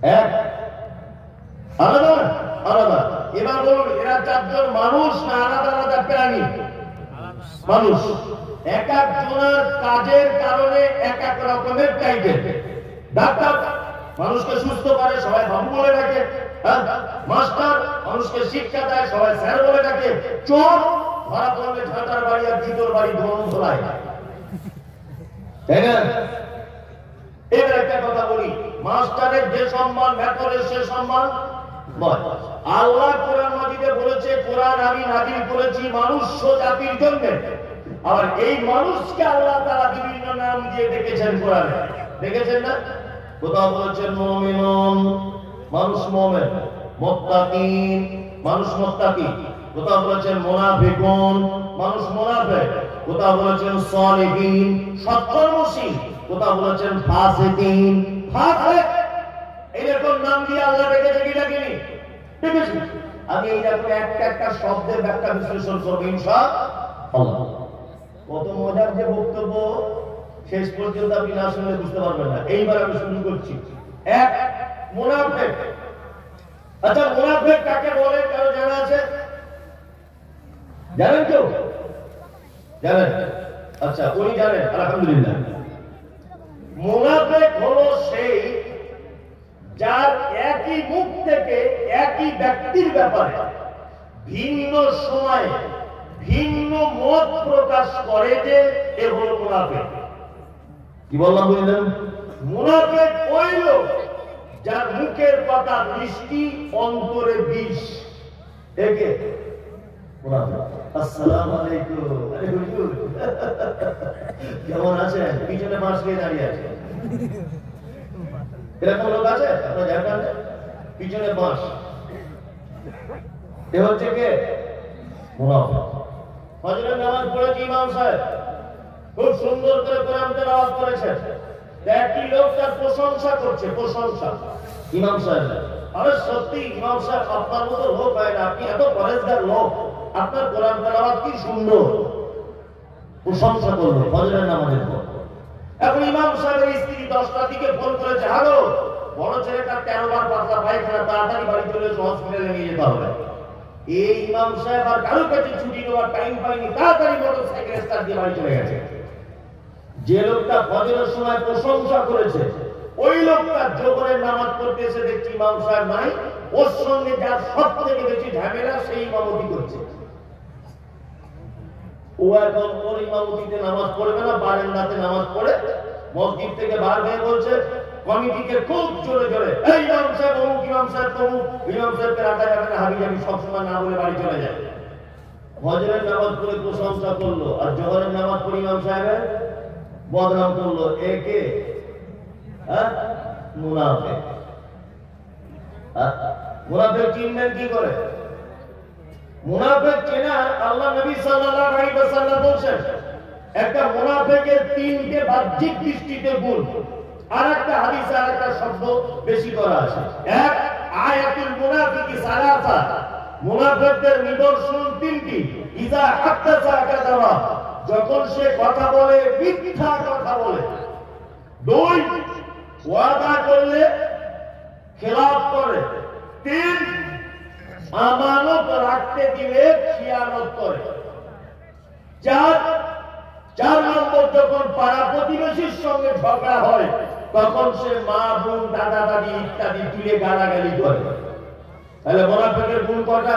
এক আলাদা আলাদা। এবার বলুন এরা চারজন মানুষ না আলাদা আলাদা প্রাণী? মানুষ। এক একজনের কাজের কারণে এক এক রকমের টাইপের। ডাক্তার মানুষকে সুস্থ করে, সবাই বাবু বলে ডাকে। মাস্টার মানুষকে শিক্ষা দেয়, সবাই স্যার বলে ডাকে। চোর ধরা পড়লে ঝাঁটার বাড়ি আর জুতোর বাড়ি ধরুন ধরায়, তাই না? এবার একটা কথা বলি, মাস্টারের যে সম্মান, ভেতরের সে সম্মান নয়। আল্লাহ কোরআন মাজিদে বলেছে, কোরআন আমি নাযিল করেছি মানুষ জাতির জন্য। আর এই মানুষকে আল্লাহ তাআলা বিভিন্ন নাম দিয়ে ডেকেছেন কোরআনে, দেখেছেন না? কোথাও বলেছেন মুমিনুন, মানুষ মুমিন। মুত্তাকিন, মানুষ মুত্তাকি। কোথাও বলেছেন মুনাফিকুন, মানুষ মুনাফিক। কোথাও বলেছেন সালিহিন, সৎকর্মশীল। কোথাও বলেছেন ফাসিকিন, ফাসিক। এরকম নাম দিয়ে আল্লাহ ডেকেছে কি ডাকেনি? ডেকেছে। আমি এইরকম একটা একটা শব্দের ব্যাখ্যা বিশ্লেষণ করবো ইনশাআল্লাহ। কত মজার যে বক্তব্য, শেষ পর্যন্ত আপনি না শুনলে বুঝতে পারবেন না। এইবার আমি শুরু করছি। এক, মুনাফিক। আচ্ছা, মুনাফিক কাকে বলে কারো জানা আছে? জানেন কেউ? জানেন? আচ্ছা, উনি জানেন, আলহামদুলিল্লাহ। মুনাফিক হলো সেই যার একই মুখ থেকে একই ব্যক্তির ব্যাপারে ভিন্ন সময়ে ভিন্ন মত প্রকাশ করে, যে এ হলো মুনাফিক। কি বললাম বুঝলেন? মুনাফিক ওই লোক যার মুখের কথা মিষ্টি, অন্তরে বিষ। একে মুনাফিক। আসসালামু আলাইকুম। আরে হুজুর কেমন আছেন? পিছনে মাস নিয়ে দাঁড়িয়ে আছে। এরকম লোক আছে আপনার জানেন? পিছনে বাঁশ। এ হচ্ছে কে? মুনাফিক। ফজরের নামাজ পড়েছে ইমাম সাহেব, খুব সুন্দর করে কোরআন তেলাওয়াত করেছেন। একটি লোক তার প্রশংসা করছে, প্রশংসা ইমাম সাহেব। আরে সত্যি ইমাম সাহেব আপনার মতো লোক হয় না, আপনি এত পরেজগার লোক, আপনার কোরআন তেলাওয়াত কি সুন্দর। প্রশংসা করলো ফজরের নামাজের পর। এখন ইমাম সাহেবের স্ত্রী 10টার দিকে ফোন করেছে, হ্যালো বড় ছেলেটা 13 বার পাতলা পায়খানা, তাড়াতাড়ি বাড়ি চলে এসে হসপিটালে নিয়ে যেতে হবে। এই ইমাম সাহেব আর কারোর কাছে ছুটি নেওয়ার টাইম পায়নি, তাড়াতাড়ি মোটরসাইকেল স্টার্ট দিয়ে বাড়ি চলে গেছে। যে লোকটা ফজরের সময় প্রশংসা করেছে, ওই লোকটা জোহরের নামাজ পড়তে এসে দেখছি ইমাম সাহেব নাই, ওর সঙ্গে যার সব থেকে বেশি ঝামেলা সেই ইমামতি করছে। ও এখন ওর ইমামতিতে নামাজ পড়বে না, বারান্দাতে নামাজ পড়ে মসজিদ থেকে বার হয়ে বলছে কমিটিকে খুব জোরে জোরে, এই ইমাম সাহেব অমুক, ইমাম সাহেব তমুক, ইমাম সাহেবকে রাখা যাবে না, হাবি যাবি সবসময় না বলে বাড়ি চলে যায়। ফজরের নামাজ পড়ে প্রশংসা করলো, আর জোহরের নামাজ পড়ে ইমাম সাহেবের বদনাম করলো। একে মুনাফিক। মুনাফিক চিনবেন কি করে? মুনাফিক চেনা আল্লাহ নবী সাল্লাল্লাহু আলাইহি ওয়াসাল্লাম বলেছেন, একটা মুনাফিকের 3টে বাহ্যিক দৃষ্টিতে গুণ। আর একটা হাদিসে আর একটা শব্দ বেশি করা আছে। এক, আয়াতুল মুনাফিকি সালাসা, মুনাফিকদের নিদর্শন 3টি। ইযা হাদাসা কাযাবা, যখন সে কথা বলে মিথ্যা কথা বলে। 2, ওয়াদা করলে খেলাফ করে। 3, আমানত রাখতে দিলে খিয়ানত করে। 4 নম্বর, যখন পাড়া প্রতিবেশীর সঙ্গে ঝগড়া হয় তখন সে মা, বোন, দাদা, দাদি ইত্যাদি তুলে গালাগালি করে। তাহলে মুনাফিকের গুণ কটা?